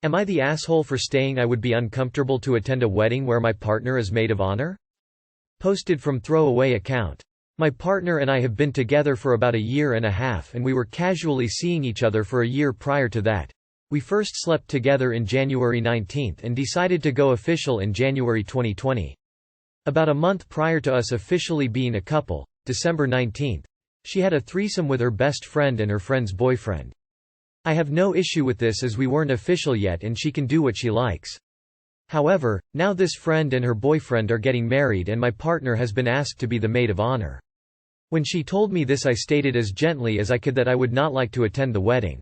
Am I the asshole for saying I would be uncomfortable to attend a wedding where my partner is maid of honor? Posted from throwaway account. My partner and I have been together for about a year and a half and we were casually seeing each other for a year prior to that. We first slept together in January 19 and decided to go official in January 2020. About a month prior to us officially being a couple, December 19, she had a threesome with her best friend and her friend's boyfriend. I have no issue with this as we weren't official yet and she can do what she likes. However, now this friend and her boyfriend are getting married and my partner has been asked to be the maid of honor. When she told me this I stated as gently as I could that I would not like to attend the wedding.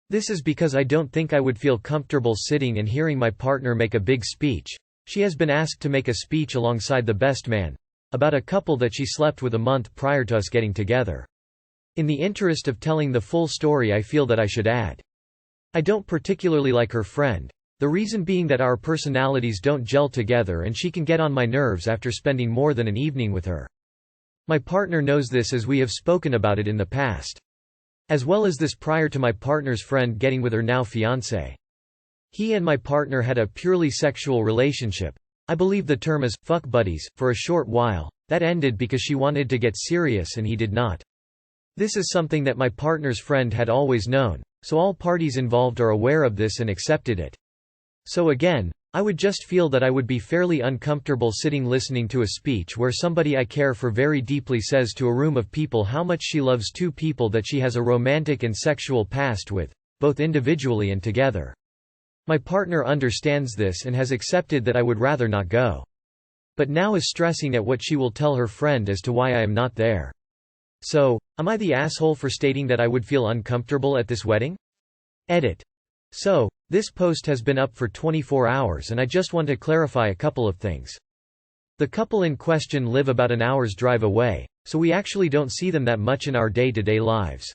This is because I don't think I would feel comfortable sitting and hearing my partner make a big speech. She has been asked to make a speech alongside the best man about a couple that she slept with a month prior to us getting together. In the interest of telling the full story I feel that I should add. I don't particularly like her friend. The reason being that our personalities don't gel together and she can get on my nerves after spending more than an evening with her. My partner knows this as we have spoken about it in the past. As well as this prior to my partner's friend getting with her now fiancé. He and my partner had a purely sexual relationship. I believe the term is fuck buddies for a short while. That ended because she wanted to get serious and he did not. This is something that my partner's friend had always known, so all parties involved are aware of this and accepted it. So again, I would just feel that I would be fairly uncomfortable sitting listening to a speech where somebody I care for very deeply says to a room of people how much she loves two people that she has a romantic and sexual past with, both individually and together. My partner understands this and has accepted that I would rather not go. But now is stressing at what she will tell her friend as to why I am not there. So, am I the asshole for stating that I would feel uncomfortable at this wedding? Edit. So, this post has been up for 24 hours and I just want to clarify a couple of things. The couple in question live about an hour's drive away, so we actually don't see them that much in our day-to-day lives.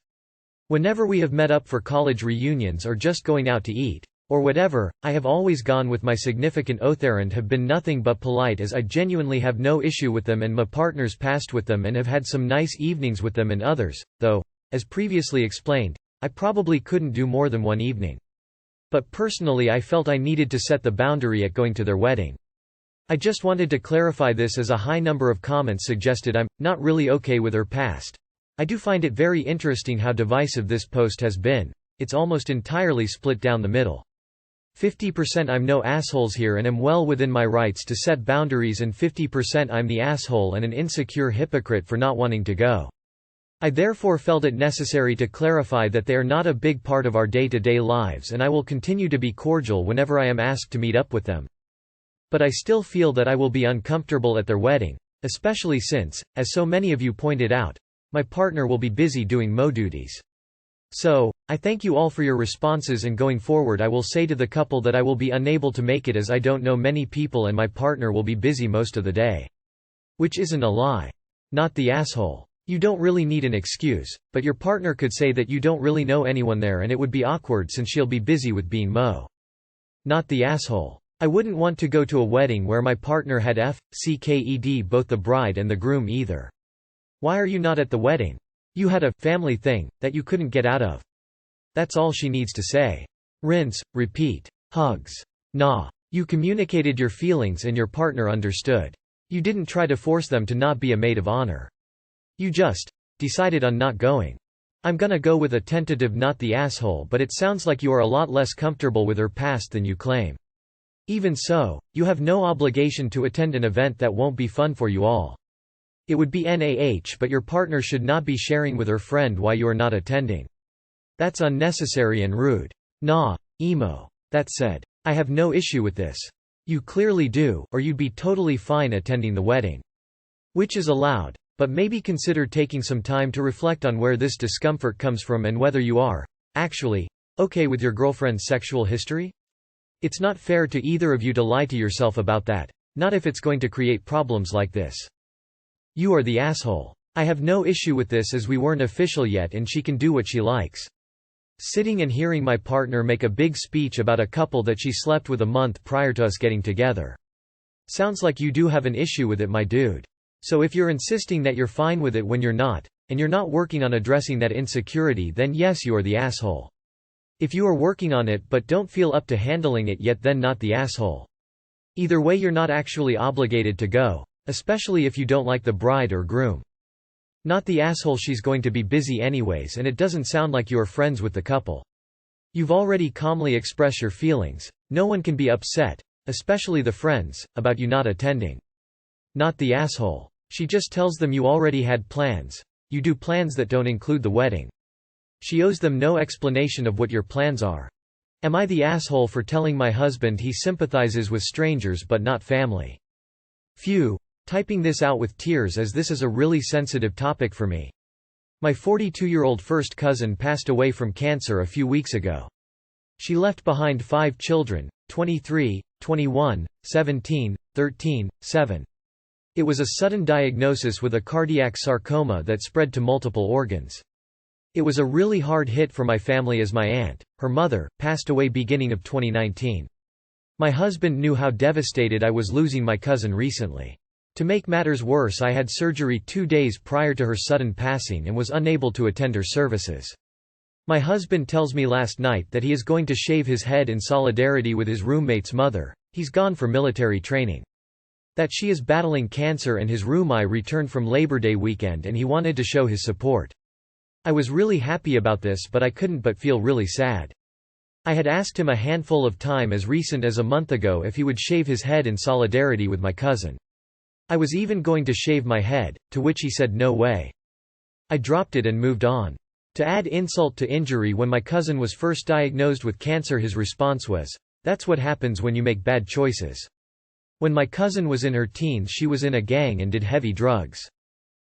Whenever we have met up for college reunions or just going out to eat, or whatever, I have always gone with my significant other and have been nothing but polite as I genuinely have no issue with them and my partner's past with them and have had some nice evenings with them and others, though, as previously explained, I probably couldn't do more than one evening. But personally I felt I needed to set the boundary at going to their wedding. I just wanted to clarify this as a high number of comments suggested I'm not really okay with her past. I do find it very interesting how divisive this post has been. It's almost entirely split down the middle. 50% I'm no assholes here and am well within my rights to set boundaries and 50% I'm the asshole and an insecure hypocrite for not wanting to go. I therefore felt it necessary to clarify that they are not a big part of our day-to-day lives and I will continue to be cordial whenever I am asked to meet up with them. But I still feel that I will be uncomfortable at their wedding, especially since, as so many of you pointed out, my partner will be busy doing mo duties. So, I thank you all for your responses and going forward I will say to the couple that I will be unable to make it as I don't know many people and my partner will be busy most of the day. Which isn't a lie. Not the asshole. You don't really need an excuse, but your partner could say that you don't really know anyone there and it would be awkward since she'll be busy with being mo. Not the asshole. I wouldn't want to go to a wedding where my partner had FCKED both the bride and the groom either. Why are you not at the wedding? You had a family thing that you couldn't get out of. That's all she needs to say. Rinse, repeat. Hugs. Nah. You communicated your feelings and your partner understood. You didn't try to force them to not be a maid of honor. You just decided on not going. I'm gonna go with a tentative not the asshole, but it sounds like you are a lot less comfortable with her past than you claim. Even so, you have no obligation to attend an event that won't be fun for you all. It would be NAH, but your partner should not be sharing with her friend why you are not attending. That's unnecessary and rude. Nah, emo. That said, I have no issue with this. You clearly do, or you'd be totally fine attending the wedding. Which is allowed, but maybe consider taking some time to reflect on where this discomfort comes from and whether you are, actually, okay with your girlfriend's sexual history? It's not fair to either of you to lie to yourself about that, not if it's going to create problems like this. You are the asshole. I have no issue with this as we weren't official yet and she can do what she likes. Sitting and hearing my partner make a big speech about a couple that she slept with a month prior to us getting together. Sounds like you do have an issue with it, my dude. So if you're insisting that you're fine with it when you're not, and you're not working on addressing that insecurity, then yes, you are the asshole. If you are working on it but don't feel up to handling it yet, then not the asshole. Either way, you're not actually obligated to go, especially if you don't like the bride or groom. Not the asshole, she's going to be busy anyways and it doesn't sound like you are friends with the couple. You've already calmly expressed your feelings. No one can be upset, especially the friends, about you not attending. Not the asshole. She just tells them you already had plans. You do plans that don't include the wedding. She owes them no explanation of what your plans are. Am I the asshole for telling my husband he sympathizes with strangers but not family? Phew. Typing this out with tears as this is a really sensitive topic for me. My 42-year-old first cousin passed away from cancer a few weeks ago. She left behind 5 children, 23, 21, 17, 13, 7. It was a sudden diagnosis with a cardiac sarcoma that spread to multiple organs. It was a really hard hit for my family as my aunt, her mother, passed away beginning of 2019. My husband knew how devastated I was losing my cousin recently. To make matters worse, I had surgery 2 days prior to her sudden passing and was unable to attend her services. My husband tells me last night that he is going to shave his head in solidarity with his roommate's mother. He's gone for military training. That she is battling cancer and his roommate returned from Labor Day weekend and he wanted to show his support. I was really happy about this, but I couldn't but feel really sad. I had asked him a handful of times as recent as a month ago if he would shave his head in solidarity with my cousin. I was even going to shave my head, to which he said no way. I dropped it and moved on. To add insult to injury, when my cousin was first diagnosed with cancer, his response was, "That's what happens when you make bad choices." When my cousin was in her teens, she was in a gang and did heavy drugs.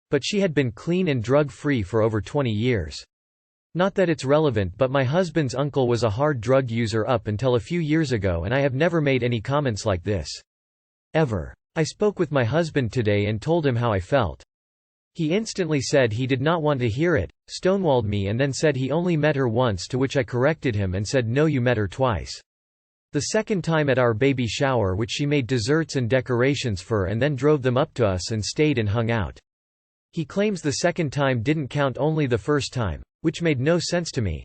But she had been clean and drug-free for over 20 years. Not that it's relevant, but my husband's uncle was a hard drug user up until a few years ago, and I have never made any comments like this. Ever. I spoke with my husband today and told him how I felt. He instantly said he did not want to hear it, stonewalled me, and then said he only met her once, to which I corrected him and said, "No, you met her twice. The second time at our baby shower, which she made desserts and decorations for and then drove them up to us and stayed and hung out." He claims the second time didn't count, only the first time, which made no sense to me.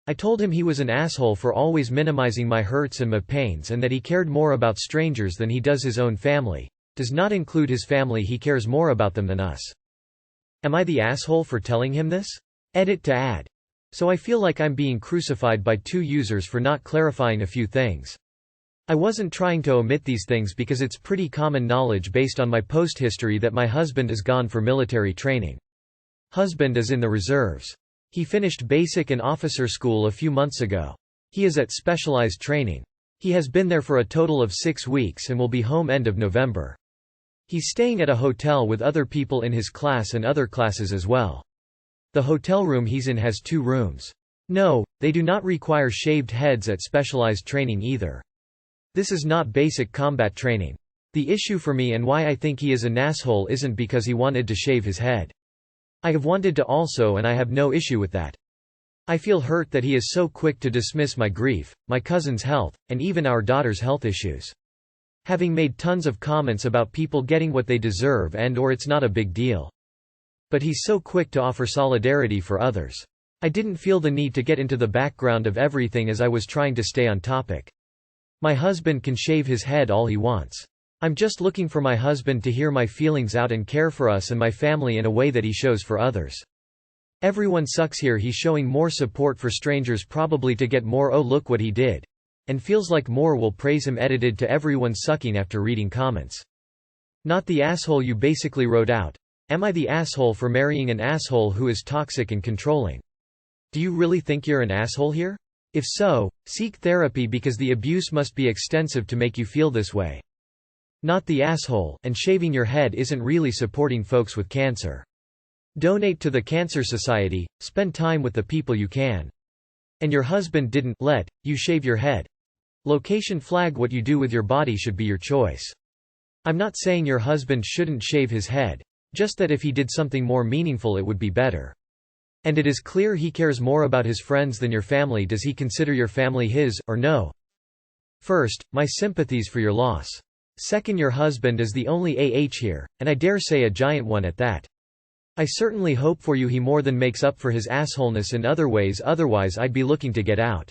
I told him he was an asshole for always minimizing my hurts and my pains, and that he cared more about strangers than he does his own family. Does not include his family, he cares more about them than us. Am I the asshole for telling him this? Edit to add. So I feel like I'm being crucified by 2 users for not clarifying a few things. I wasn't trying to omit these things because it's pretty common knowledge based on my post history that my husband is gone for military training. Husband is in the reserves. He finished basic and officer school a few months ago. He is at specialized training. He has been there for a total of 6 weeks and will be home end of November. He's staying at a hotel with other people in his class and other classes as well. The hotel room he's in has 2 rooms. No, they do not require shaved heads at specialized training either. This is not basic combat training. The issue for me and why I think he is an asshole isn't because he wanted to shave his head. I have wanted to also, and I have no issue with that. I feel hurt that he is so quick to dismiss my grief, my cousin's health, and even our daughter's health issues. Having made tons of comments about people getting what they deserve and/or it's not a big deal. But he's so quick to offer solidarity for others. I didn't feel the need to get into the background of everything as I was trying to stay on topic. My husband can shave his head all he wants. I'm just looking for my husband to hear my feelings out and care for us and my family in a way that he shows for others. Everyone sucks here. He's showing more support for strangers, probably to get more "oh look what he did," and feels like more will praise him. Edited to everyone sucking after reading comments. Not the asshole you basically wrote out. Am I the asshole for marrying an asshole who is toxic and controlling? Do you really think you're an asshole here? If so, seek therapy because the abuse must be extensive to make you feel this way. Not the asshole, and shaving your head isn't really supporting folks with cancer. Donate to the Cancer Society, spend time with the people you can. And your husband didn't let you shave your head. Location flag. What you do with your body should be your choice. I'm not saying your husband shouldn't shave his head, just that if he did something more meaningful it would be better. And it is clear he cares more about his friends than your family. Does he consider your family his, or no? First, my sympathies for your loss. Second, your husband is the only here, and I dare say a giant one at that. I certainly hope for you he more than makes up for his assholeness in other ways, otherwise I'd be looking to get out.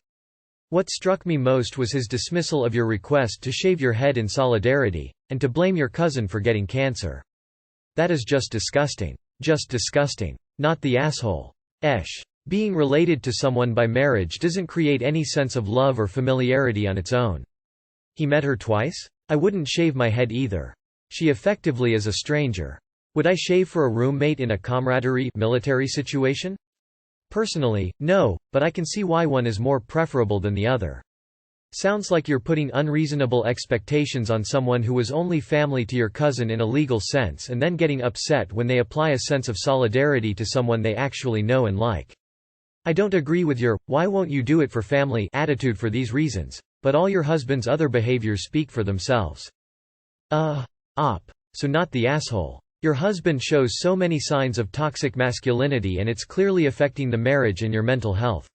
What struck me most was his dismissal of your request to shave your head in solidarity, and to blame your cousin for getting cancer. That is just disgusting. Just disgusting. Not the asshole. Being related to someone by marriage doesn't create any sense of love or familiarity on its own. He met her twice? I wouldn't shave my head either. She effectively is a stranger. Would I shave for a roommate in a camaraderie military situation? Personally, no, but I can see why one is more preferable than the other. Sounds like you're putting unreasonable expectations on someone who was only family to your cousin in a legal sense and then getting upset when they apply a sense of solidarity to someone they actually know and like. I don't agree with your "why won't you do it for family" attitude for these reasons, but all your husband's other behaviors speak for themselves. So not the asshole. Your husband shows so many signs of toxic masculinity and it's clearly affecting the marriage and your mental health.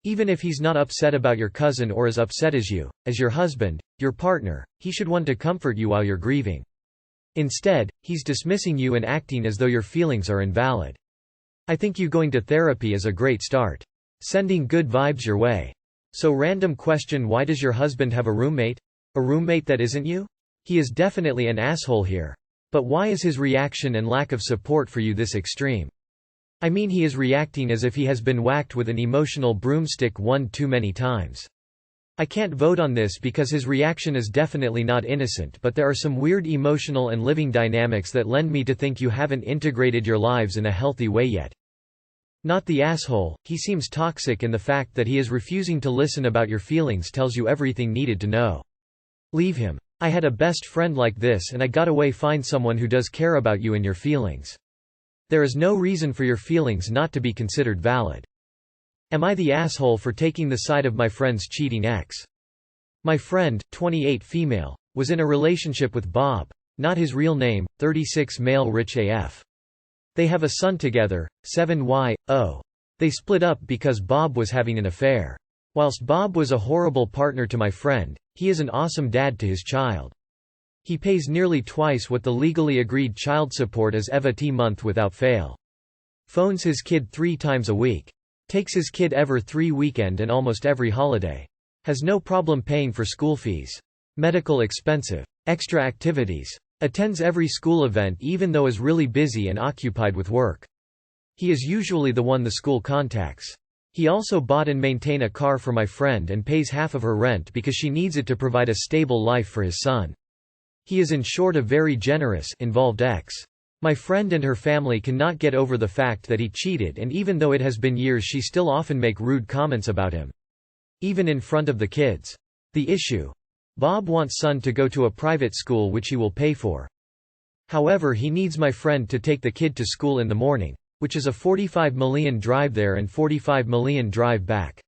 Even if he's not upset about your cousin or as upset as you, as your husband, your partner, he should want to comfort you while you're grieving. Instead, he's dismissing you and acting as though your feelings are invalid. I think you going to therapy is a great start. Sending good vibes your way. So random question: why does your husband have a roommate? A roommate that isn't you? He is definitely an asshole here. But why is his reaction and lack of support for you this extreme? I mean, he is reacting as if he has been whacked with an emotional broomstick one too many times. I can't vote on this because his reaction is definitely not innocent, but there are some weird emotional and living dynamics that lend me to think you haven't integrated your lives in a healthy way yet. Not the asshole, he seems toxic, and the fact that he is refusing to listen about your feelings tells you everything needed to know. Leave him. I had a best friend like this and I got away. Find someone who does care about you and your feelings. There is no reason for your feelings not to be considered valid. Am I the asshole for taking the side of my friend's cheating ex? My friend, 28 female, was in a relationship with Bob, not his real name, 36 male, rich AF. They have a son together, 7Y0. They split up because Bob was having an affair. Whilst Bob was a horrible partner to my friend, he is an awesome dad to his child. He pays nearly twice what the legally agreed child support is every month without fail. Phones his kid 3 times a week. Takes his kid every weekend and almost every holiday. Has no problem paying for school fees. Medical expensive. Extra activities. Attends every school event even though is really busy and occupied with work. He is usually the one the school contacts. He also bought and maintain a car for my friend and pays half of her rent because she needs it to provide a stable life for his son. He is in short a very generous, involved ex. My friend and her family cannot get over the fact that he cheated, and even though it has been years she still often make rude comments about him. Even in front of the kids. The issue. Bob wants son to go to a private school which he will pay for. However, he needs my friend to take the kid to school in the morning, which is a 45 million drive there and 45 million drive back.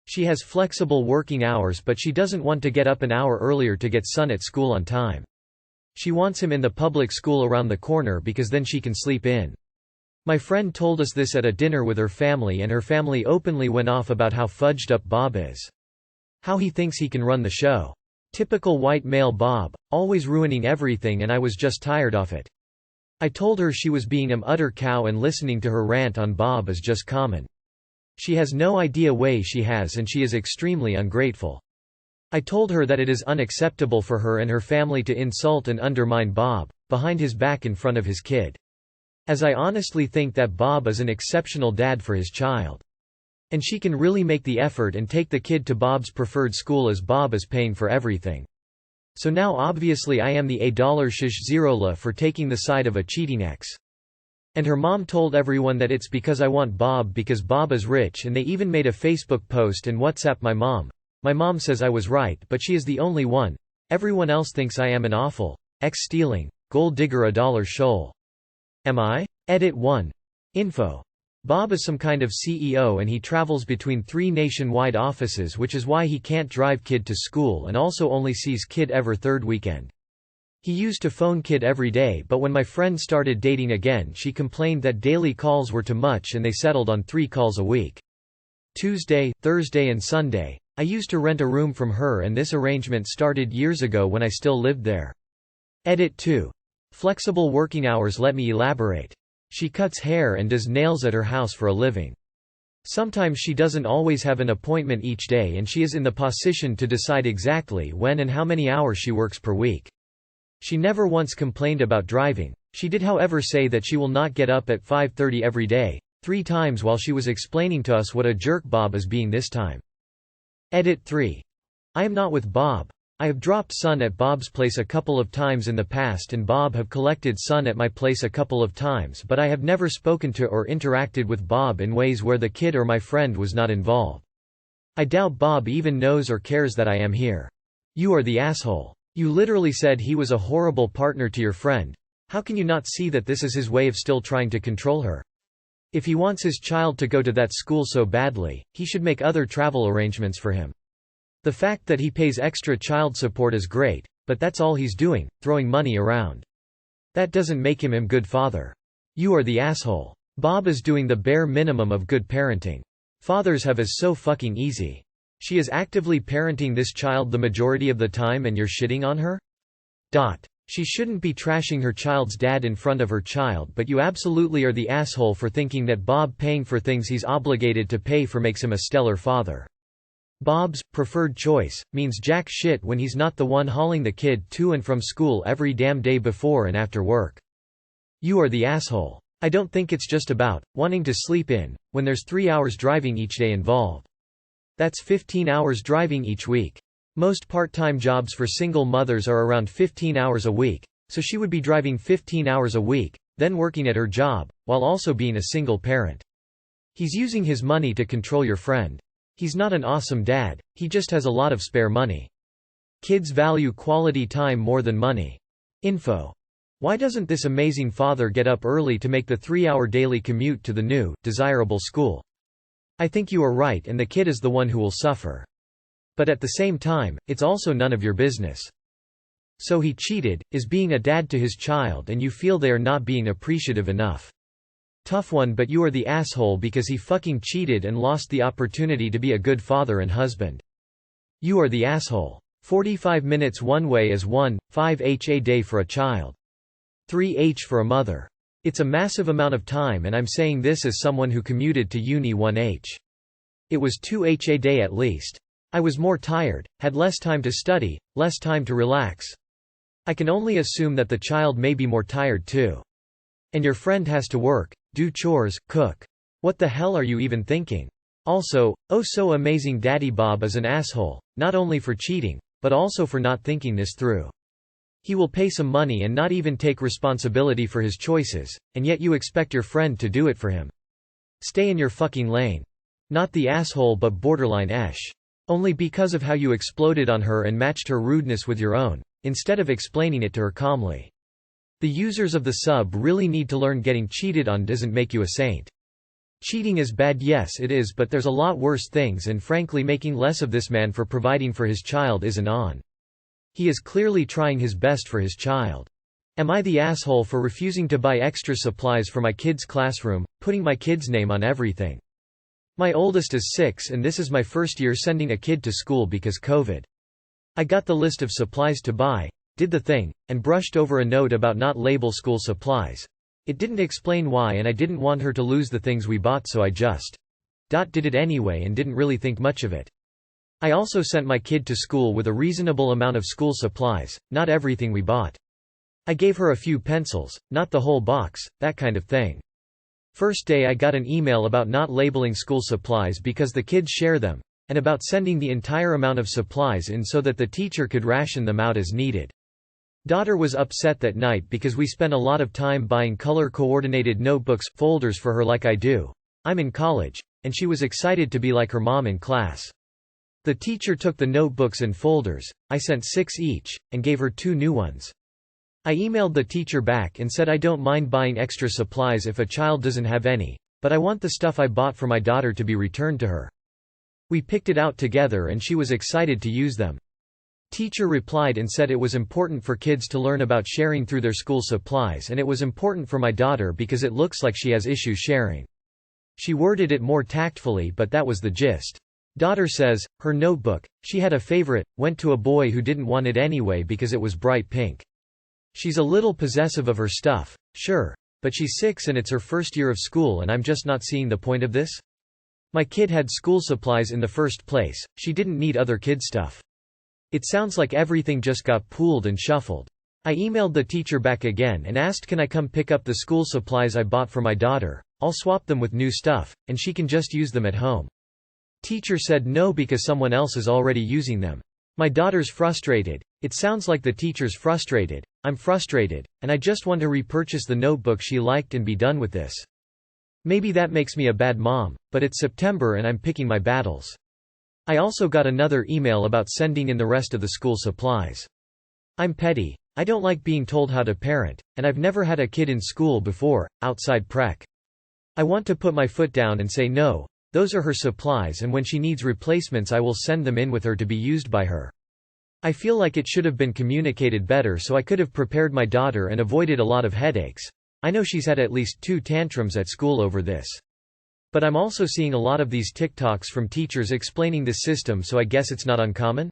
She has flexible working hours, but she doesn't want to get up an hour earlier to get son at school on time. She wants him in the public school around the corner because then she can sleep in. My friend told us this at a dinner with her family, and her family openly went off about how fudged up Bob is. How he thinks he can run the show. Typical white male Bob, always ruining everything, and I was just tired of it. I told her she was being an utter cow and listening to her rant on Bob is just common. She has no idea way she has, and she is extremely ungrateful. I told her that it is unacceptable for her and her family to insult and undermine Bob, behind his back in front of his kid. As I honestly think that Bob is an exceptional dad for his child. And she can really make the effort and take the kid to Bob's preferred school as Bob is paying for everything. So now obviously I am the $0 for taking the side of a cheating ex. And her mom told everyone that it's because I want Bob because Bob is rich, and they even made a Facebook post and WhatsApp my mom. My mom says I was right, but she is the only one. Everyone else thinks I am an awful, ex-stealing, gold digger $1 shoal. Am I? Edit 1. Info. Bob is some kind of CEO and he travels between 3 nationwide offices, which is why he can't drive kid to school and also only sees kid every 3rd weekend. He used to phone kid every day, but when my friend started dating again she complained that daily calls were too much and they settled on 3 calls a week. Tuesday, Thursday and Sunday. I used to rent a room from her, and this arrangement started years ago when I still lived there. Edit 2. Flexible working hours. Let me elaborate. She cuts hair and does nails at her house for a living. Sometimes she doesn't always have an appointment each day and she is in the position to decide exactly when and how many hours she works per week. She never once complained about driving. She did however say that she will not get up at 5:30 every day, 3 times while she was explaining to us what a jerk Bob is being this time. Edit 3. I am not with Bob. I have dropped Son at Bob's place a couple of times in the past and Bob have collected Son at my place a couple of times, but I have never spoken to or interacted with Bob in ways where the kid or my friend was not involved. I doubt Bob even knows or cares that I am here. You are the asshole. You literally said he was a horrible partner to your friend. How can you not see that this is his way of still trying to control her? If he wants his child to go to that school so badly, he should make other travel arrangements for him. The fact that he pays extra child support is great, but that's all he's doing, throwing money around. That doesn't make him a good father. You are the asshole. Bob is doing the bare minimum of good parenting. Fathers have it so fucking easy. She is actively parenting this child the majority of the time and you're shitting on her? She shouldn't be trashing her child's dad in front of her child, but you absolutely are the asshole for thinking that Bob paying for things he's obligated to pay for makes him a stellar father. Bob's preferred choice means jack shit when he's not the one hauling the kid to and from school every damn day before and after work. You are the asshole. I don't think it's just about wanting to sleep in, when there's 3 hours driving each day involved. That's 15 hours driving each week. Most part-time jobs for single mothers are around 15 hours a week, so she would be driving 15 hours a week, then working at her job, while also being a single parent. He's using his money to control your friend. He's not an awesome dad, he just has a lot of spare money. Kids value quality time more than money. Info. Why doesn't this amazing father get up early to make the 3-hour daily commute to the new, desirable school? I think you are right and the kid is the one who will suffer. But at the same time, it's also none of your business. So he cheated, is being a dad to his child and you feel they are not being appreciative enough. Tough one, but you are the asshole because he fucking cheated and lost the opportunity to be a good father and husband. You are the asshole. 45 minutes one way is 1.5 a day for a child. 3h for a mother. It's a massive amount of time and I'm saying this as someone who commuted to uni 1h. It was 2h a day at least. I was more tired, had less time to study, less time to relax. I can only assume that the child may be more tired too. And your friend has to work, do chores, cook. What the hell are you even thinking? Also, oh so amazing Daddy Bob is an asshole, not only for cheating, but also for not thinking this through. He will pay some money and not even take responsibility for his choices, and yet you expect your friend to do it for him. Stay in your fucking lane. Not the asshole but borderline esh. Only because of how you exploded on her and matched her rudeness with your own, instead of explaining it to her calmly. The users of the sub really need to learn getting cheated on doesn't make you a saint. Cheating is bad, yes it is, but there's a lot worse things and frankly making less of this man for providing for his child isn't on. He is clearly trying his best for his child. Am I the asshole for refusing to buy extra supplies for my kid's classroom, putting my kid's name on everything? My oldest is 6 and this is my first year sending a kid to school because COVID. I got the list of supplies to buy, did the thing, and brushed over a note about not label school supplies. It didn't explain why and I didn't want her to lose the things we bought so I just did it anyway and didn't really think much of it. I also sent my kid to school with a reasonable amount of school supplies, not everything we bought. I gave her a few pencils, not the whole box, that kind of thing. First day I got an email about not labeling school supplies because the kids share them, and about sending the entire amount of supplies in so that the teacher could ration them out as needed. Daughter was upset that night because we spent a lot of time buying color-coordinated notebooks, folders for her like I do. I'm in college, and she was excited to be like her mom in class. The teacher took the notebooks and folders, I sent 6 each, and gave her 2 new ones. I emailed the teacher back and said I don't mind buying extra supplies if a child doesn't have any, but I want the stuff I bought for my daughter to be returned to her. We picked it out together and she was excited to use them. Teacher replied and said it was important for kids to learn about sharing through their school supplies and it was important for my daughter because it looks like she has issues sharing. She worded it more tactfully but that was the gist. Daughter says, her notebook, she had a favorite, went to a boy who didn't want it anyway because it was bright pink. She's a little possessive of her stuff, sure, but she's 6 and it's her first year of school and I'm just not seeing the point of this. My kid had school supplies in the first place, she didn't need other kid stuff. It sounds like everything just got pooled and shuffled. I emailed the teacher back again and asked, can I come pick up the school supplies I bought for my daughter? I'll swap them with new stuff, and she can just use them at home. Teacher said no because someone else is already using them. My daughter's frustrated. It sounds like the teacher's frustrated. I'm frustrated, and I just want to repurchase the notebook she liked and be done with this. Maybe that makes me a bad mom, but it's September and I'm picking my battles. I also got another email about sending in the rest of the school supplies. I'm petty. I don't like being told how to parent, and I've never had a kid in school before, outside prec. I want to put my foot down and say no, those are her supplies, and when she needs replacements I will send them in with her to be used by her. I feel like it should have been communicated better so I could have prepared my daughter and avoided a lot of headaches. I know she's had at least 2 tantrums at school over this. But I'm also seeing a lot of these TikToks from teachers explaining the system, so I guess it's not uncommon?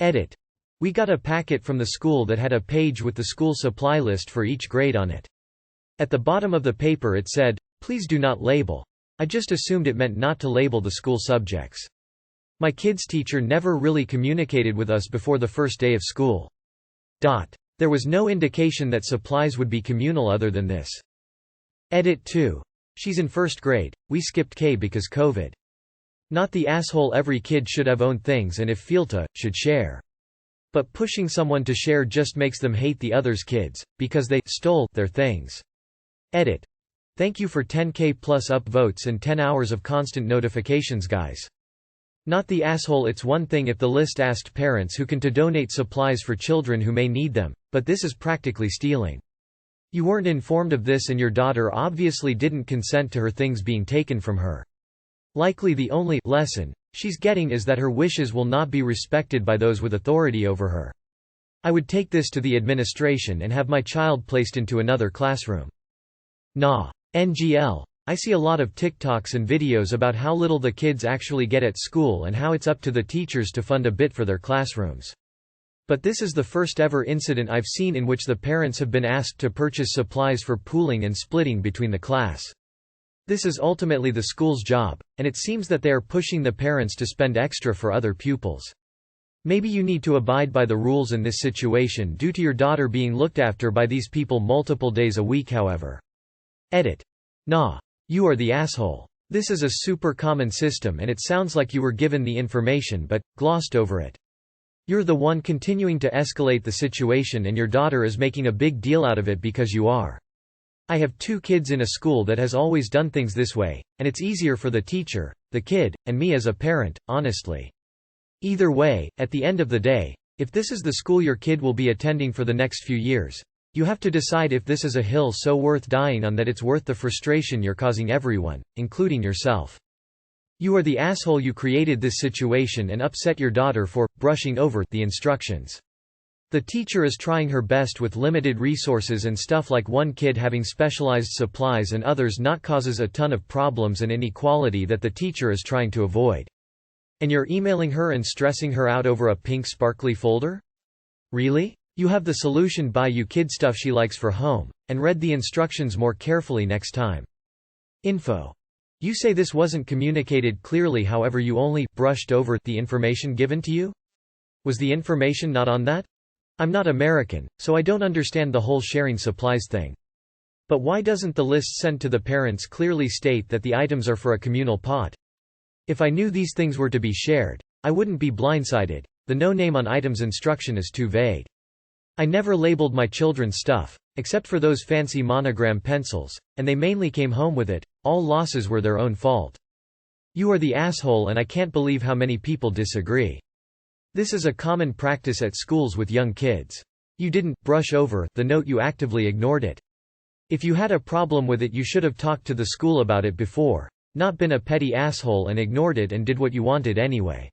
Edit. We got a packet from the school that had a page with the school supply list for each grade on it. At the bottom of the paper it said, "Please do not label." I just assumed it meant not to label the school subjects. My kid's teacher never really communicated with us before the first day of school. There was no indication that supplies would be communal other than this. Edit 2. She's in first grade, we skipped K because COVID. Not the asshole, every kid should have own things and if feel to, should share. But pushing someone to share just makes them hate the other's kids, because they stole their things. Edit. Thank you for 10K plus upvotes and 10 hours of constant notifications, guys. Not the asshole. It's one thing if the list asked parents who can to donate supplies for children who may need them, but this is practically stealing. You weren't informed of this and your daughter obviously didn't consent to her things being taken from her. Likely the only lesson she's getting is that her wishes will not be respected by those with authority over her. I would take this to the administration and have my child placed into another classroom. Nah. NGL. I see a lot of TikToks and videos about how little the kids actually get at school and how it's up to the teachers to fund a bit for their classrooms. But this is the first ever incident I've seen in which the parents have been asked to purchase supplies for pooling and splitting between the class. This is ultimately the school's job, and it seems that they are pushing the parents to spend extra for other pupils. Maybe you need to abide by the rules in this situation due to your daughter being looked after by these people multiple days a week, however. Edit. Nah. You are the asshole. This is a super common system and it sounds like you were given the information but glossed over it. You're the one continuing to escalate the situation and your daughter is making a big deal out of it because you are. I have 2 kids in a school that has always done things this way, and it's easier for the teacher, the kid, and me as a parent, honestly. Either way, at the end of the day, if this is the school your kid will be attending for the next few years, you have to decide if this is a hill so worth dying on that it's worth the frustration you're causing everyone, including yourself. You are the asshole. You created this situation and upset your daughter for brushing over the instructions. The teacher is trying her best with limited resources and stuff like one kid having specialized supplies and others not causes a ton of problems and inequality that the teacher is trying to avoid. And you're emailing her and stressing her out over a pink sparkly folder? Really? You have the solution: buy you kid stuff she likes for home, and read the instructions more carefully next time. Info. You say this wasn't communicated clearly, however you only brushed over the information given to you? Was the information not on that? I'm not American, so I don't understand the whole sharing supplies thing. But why doesn't the list sent to the parents clearly state that the items are for a communal pot? If I knew these things were to be shared, I wouldn't be blindsided. The no name on items instruction is too vague. I never labeled my children's stuff, except for those fancy monogram pencils, and they mainly came home with it. All losses were their own fault. You are the asshole, and I can't believe how many people disagree. This is a common practice at schools with young kids. You didn't brush over the note, you actively ignored it. If you had a problem with it, you should have talked to the school about it before, not been a petty asshole and ignored it and did what you wanted anyway.